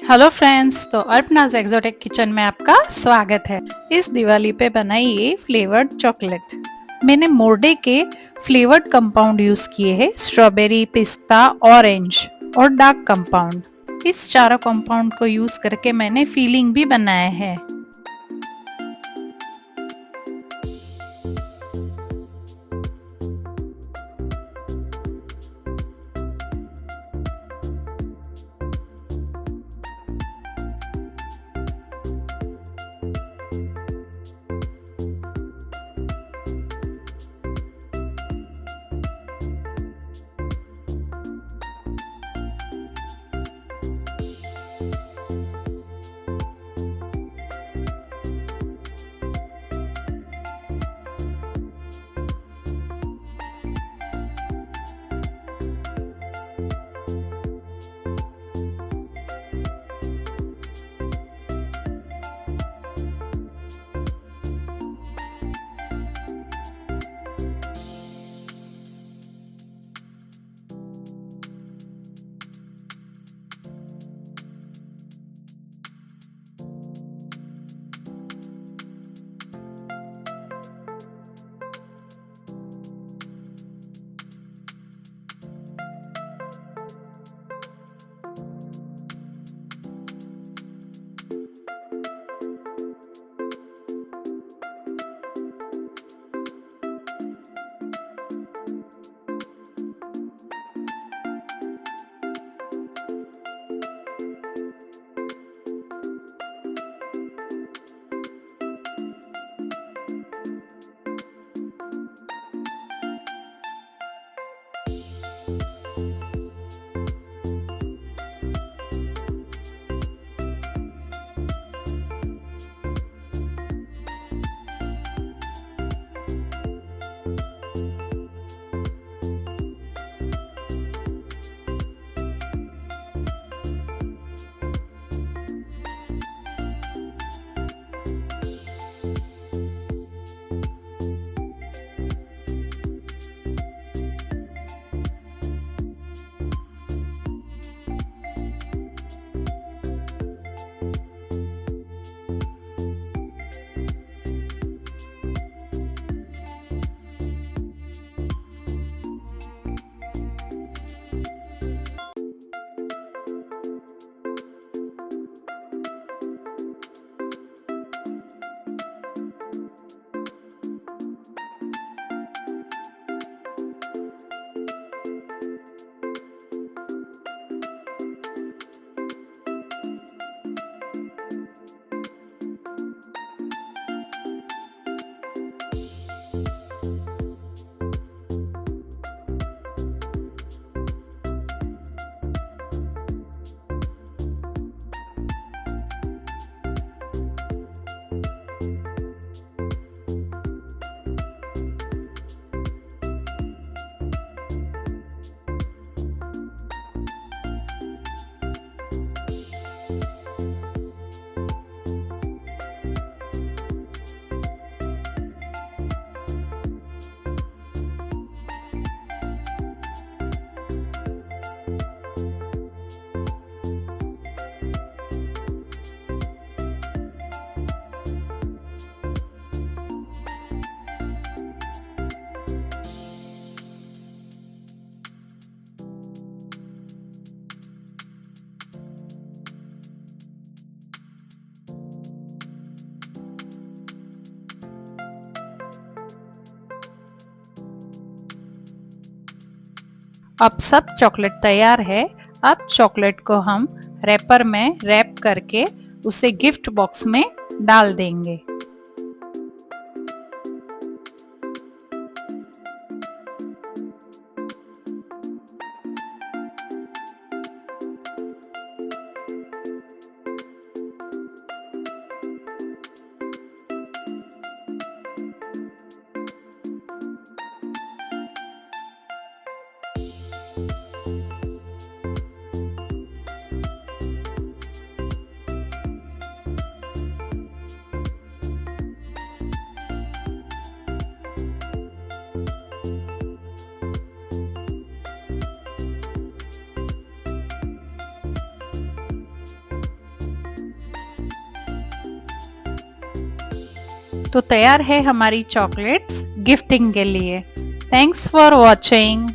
Hello friends, तो अर्पनाज exotic kitchen में आपका स्वागत है। इस दिवाली पे बनाइए फ्लेवर्ड चॉकलेट। मैंने मोर्डे के फ्लेवर्ड कंपाउंड यूज किए हैं, स्ट्रॉबेरी, पिस्ता, ऑरेंज और डार्क कंपाउंड। इस चारों कंपाउंड को यूज करके मैंने फीलिंग भी बनाया है। अब सब चॉकलेट तैयार है। अब चॉकलेट को हम रैपर में रैप करके उसे गिफ्ट बॉक्स में डाल देंगे। तो तैयार है हमारी चॉकलेट्स गिफ्टिंग के लिए। Thanks for watching.